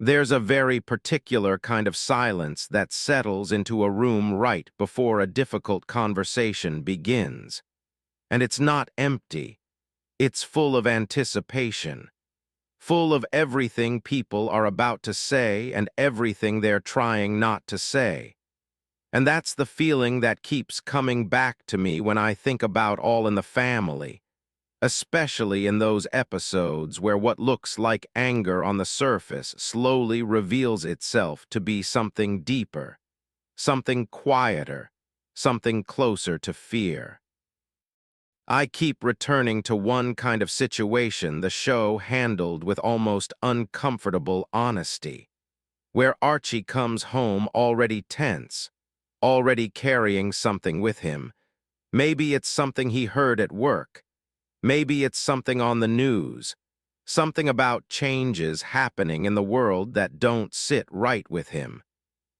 There's a very particular kind of silence that settles into a room right before a difficult conversation begins. And it's not empty. It's full of anticipation, full of everything people are about to say and everything they're trying not to say. And that's the feeling that keeps coming back to me when I think about All in the Family, especially in those episodes where what looks like anger on the surface slowly reveals itself to be something deeper, something quieter, something closer to fear. I keep returning to one kind of situation the show handled with almost uncomfortable honesty, where Archie comes home already tense, already carrying something with him. Maybe it's something he heard at work. Maybe it's something on the news, something about changes happening in the world that don't sit right with him.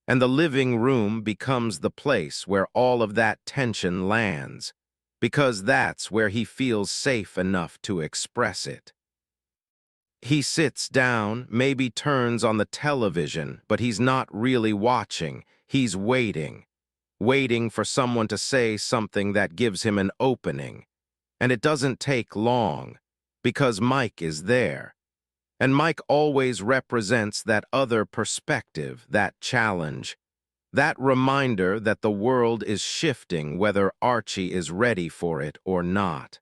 And the living room becomes the place where all of that tension lands, because that's where he feels safe enough to express it. He sits down, maybe turns on the television, but he's not really watching. He's waiting, waiting for someone to say something that gives him an opening. And it doesn't take long, because Mike is there. And Mike always represents that other perspective, that challenge, that reminder that the world is shifting whether Archie is ready for it or not.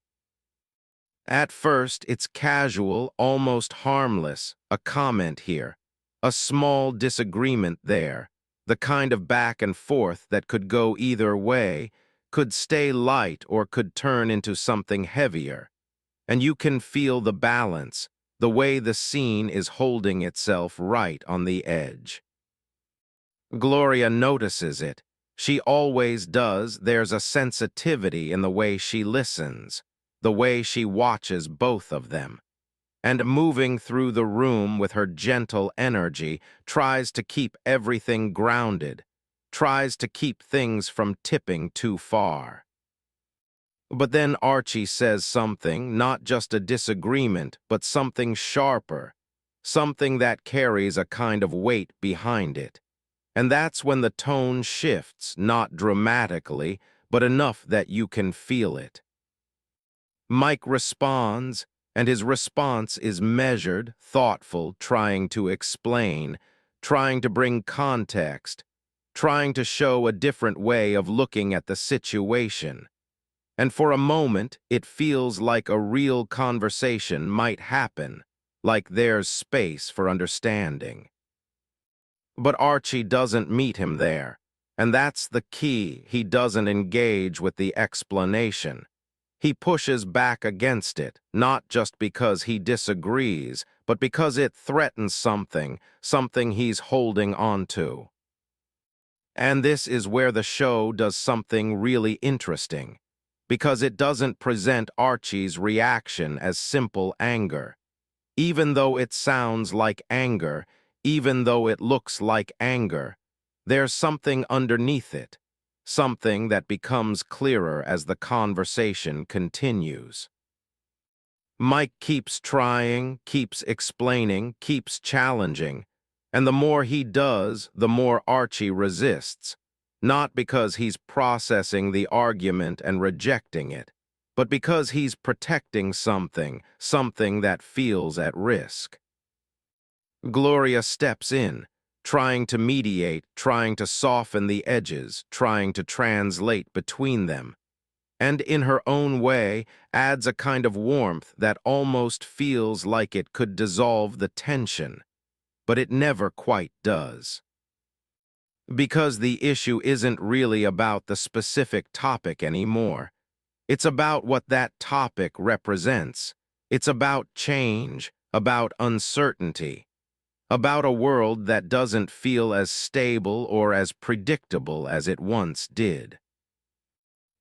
At first, it's casual, almost harmless, a comment here, a small disagreement there, the kind of back and forth that could go either way, could stay light or could turn into something heavier. And you can feel the balance, the way the scene is holding itself right on the edge. Gloria notices it. She always does. There's a sensitivity in the way she listens, the way she watches both of them. And moving through the room with her gentle energy, tries to keep everything grounded, tries to keep things from tipping too far. But then Archie says something, not just a disagreement, but something sharper, something that carries a kind of weight behind it. And that's when the tone shifts, not dramatically, but enough that you can feel it. Mike responds, and his response is measured, thoughtful, trying to explain, trying to bring context, trying to show a different way of looking at the situation. And for a moment, it feels like a real conversation might happen, like there's space for understanding. But Archie doesn't meet him there, and that's the key. He doesn't engage with the explanation. He pushes back against it, not just because he disagrees, but because it threatens something, something he's holding on to. And this is where the show does something really interesting, because it doesn't present Archie's reaction as simple anger. Even though it sounds like anger, even though it looks like anger, there's something underneath it, something that becomes clearer as the conversation continues. Mike keeps trying, keeps explaining, keeps challenging, and the more he does, the more Archie resists, not because he's processing the argument and rejecting it, but because he's protecting something, something that feels at risk. Gloria steps in, trying to mediate, trying to soften the edges, trying to translate between them, and in her own way adds a kind of warmth that almost feels like it could dissolve the tension, but it never quite does. Because the issue isn't really about the specific topic anymore. It's about what that topic represents. It's about change, about uncertainty, about a world that doesn't feel as stable or as predictable as it once did.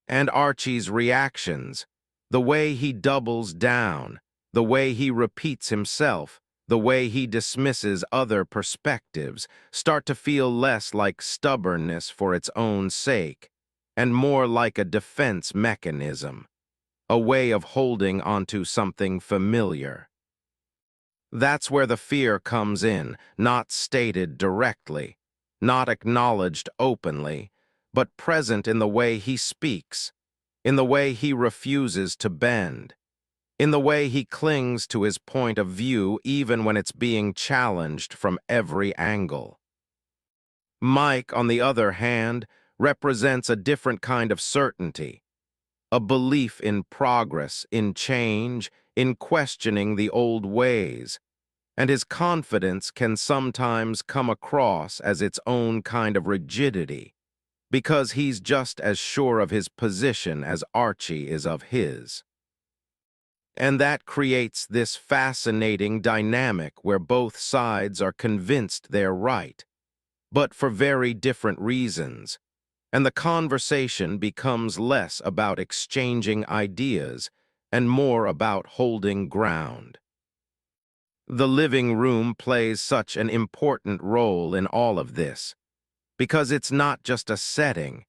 And Archie's reactions, the way he doubles down, the way he repeats himself, the way he dismisses other perspectives, start to feel less like stubbornness for its own sake, and more like a defense mechanism, a way of holding onto something familiar. That's where the fear comes in, not stated directly, not acknowledged openly, but present in the way he speaks, in the way he refuses to bend, in the way he clings to his point of view even when it's being challenged from every angle. Mike, on the other hand, represents a different kind of certainty, a belief in progress, in change, in questioning the old ways, and his confidence can sometimes come across as its own kind of rigidity, because he's just as sure of his position as Archie is of his. And that creates this fascinating dynamic where both sides are convinced they're right, but for very different reasons, and the conversation becomes less about exchanging ideas and more about holding ground. The living room plays such an important role in all of this, because it's not just a setting,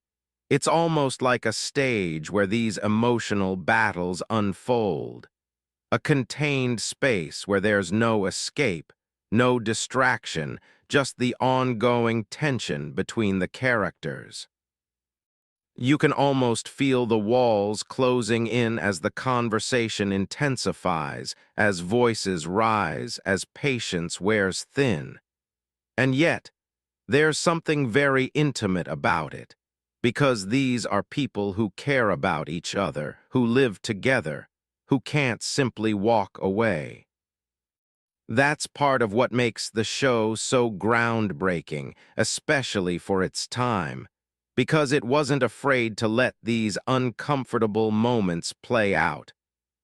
it's almost like a stage where these emotional battles unfold, a contained space where there's no escape, no distraction, just the ongoing tension between the characters. You can almost feel the walls closing in as the conversation intensifies, as voices rise, as patience wears thin. And yet, there's something very intimate about it, because these are people who care about each other, who live together, who can't simply walk away. That's part of what makes the show so groundbreaking, especially for its time, because it wasn't afraid to let these uncomfortable moments play out,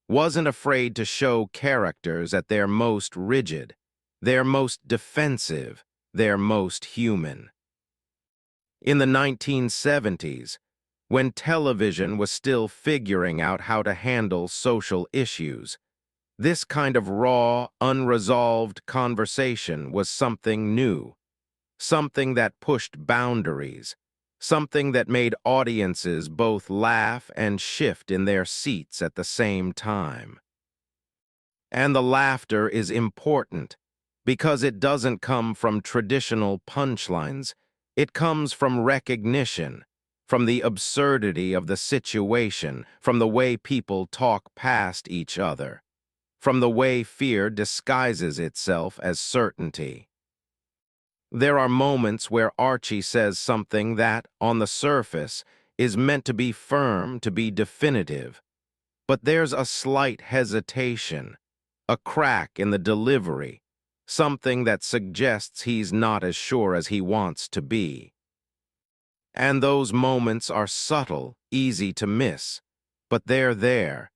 wasn't afraid to show characters at their most rigid, their most defensive, their most human. In the 1970s, when television was still figuring out how to handle social issues, this kind of raw, unresolved conversation was something new, something that pushed boundaries, something that made audiences both laugh and shift in their seats at the same time. And the laughter is important because it doesn't come from traditional punchlines. It comes from recognition, from the absurdity of the situation, from the way people talk past each other, from the way fear disguises itself as certainty. There are moments where Archie says something that, on the surface, is meant to be firm, to be definitive, but there's a slight hesitation, a crack in the delivery, something that suggests he's not as sure as he wants to be. And those moments are subtle, easy to miss, but they're there,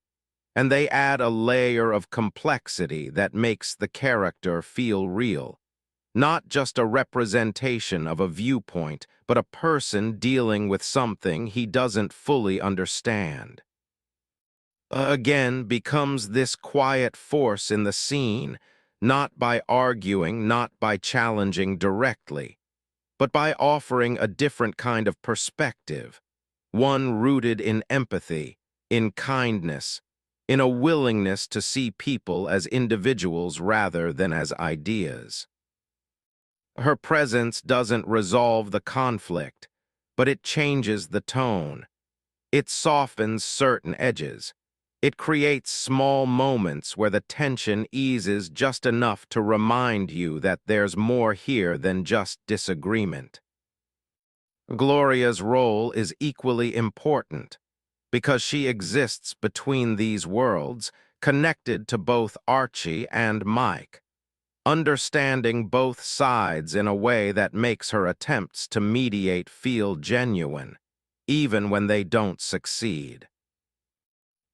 and they add a layer of complexity that makes the character feel real, not just a representation of a viewpoint, but a person dealing with something he doesn't fully understand. Again becomes this quiet force in the scene, not by arguing, not by challenging directly, but by offering a different kind of perspective, one rooted in empathy, in kindness, in a willingness to see people as individuals rather than as ideas. Her presence doesn't resolve the conflict, but it changes the tone. It softens certain edges. It creates small moments where the tension eases just enough to remind you that there's more here than just disagreement. Gloria's role is equally important because she exists between these worlds, connected to both Archie and Mike, understanding both sides in a way that makes her attempts to mediate feel genuine, even when they don't succeed.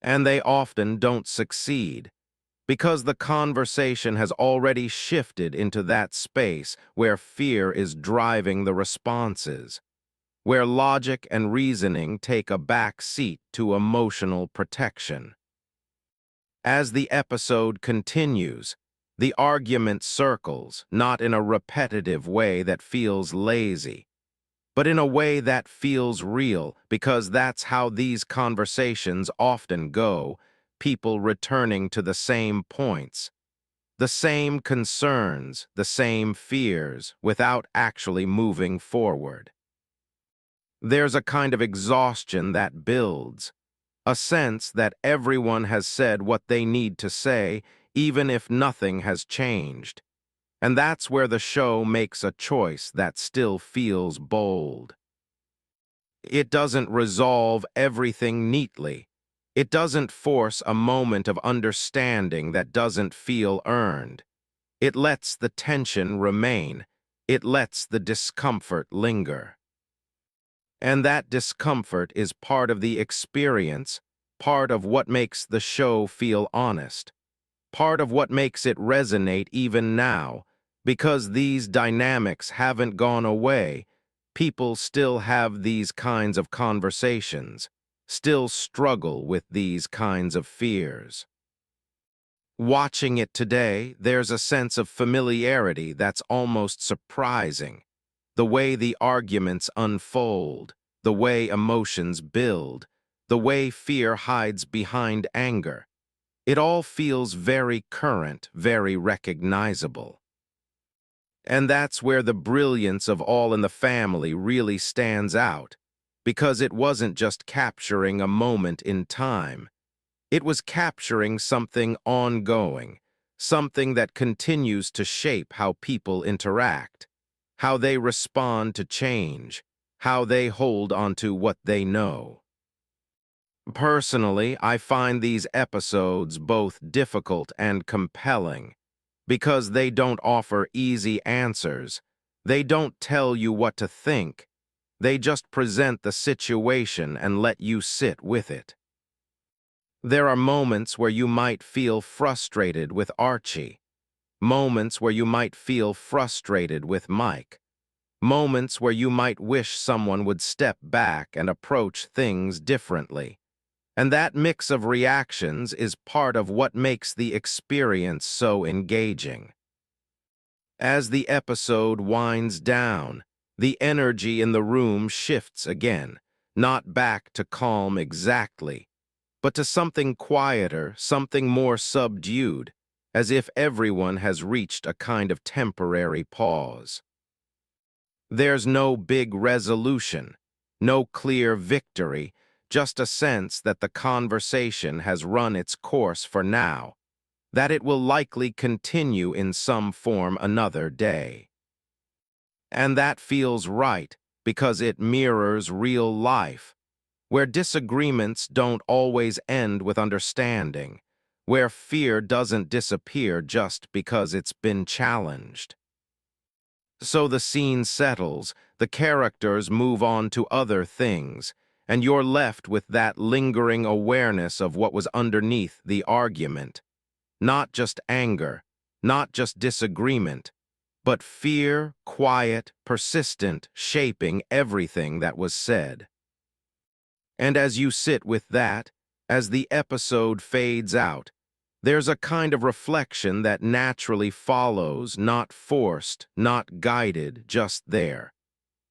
And they often don't succeed, because the conversation has already shifted into that space where fear is driving the responses, where logic and reasoning take a back seat to emotional protection. As the episode continues, the argument circles, not in a repetitive way that feels lazy, but in a way that feels real, because that's how these conversations often go, people returning to the same points, The same concerns, the same fears, without actually moving forward. There's a kind of exhaustion that builds, a sense that everyone has said what they need to say, even if nothing has changed. And that's where the show makes a choice that still feels bold. It doesn't resolve everything neatly. It doesn't force a moment of understanding that doesn't feel earned. It lets the tension remain. It lets the discomfort linger. And that discomfort is part of the experience, part of what makes the show feel honest, part of what makes it resonate even now, because these dynamics haven't gone away. People still have these kinds of conversations, still struggle with these kinds of fears. Watching it today, there's a sense of familiarity that's almost surprising. The way the arguments unfold, the way emotions build, the way fear hides behind anger. It all feels very current, very recognizable. And that's where the brilliance of All in the Family really stands out, because it wasn't just capturing a moment in time. It was capturing something ongoing, something that continues to shape how people interact, how they respond to change, how they hold onto what they know. Personally, I find these episodes both difficult and compelling because they don't offer easy answers. They don't tell you what to think. They just present the situation and let you sit with it. There are moments where you might feel frustrated with Archie, moments where you might feel frustrated with Mike, moments where you might wish someone would step back and approach things differently. And that mix of reactions is part of what makes the experience so engaging. As the episode winds down, the energy in the room shifts again, not back to calm exactly, but to something quieter, something more subdued, as if everyone has reached a kind of temporary pause. There's no big resolution, no clear victory, just a sense that the conversation has run its course for now, that it will likely continue in some form another day. And that feels right, because it mirrors real life, where disagreements don't always end with understanding, where fear doesn't disappear just because it's been challenged. So the scene settles, the characters move on to other things, and you're left with that lingering awareness of what was underneath the argument. Not just anger, not just disagreement, but fear, quiet, persistent, shaping everything that was said. And as you sit with that, as the episode fades out, there's a kind of reflection that naturally follows, not forced, not guided, just there.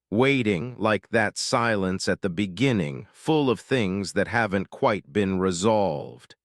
Waiting like that silence at the beginning, full of things that haven't quite been resolved.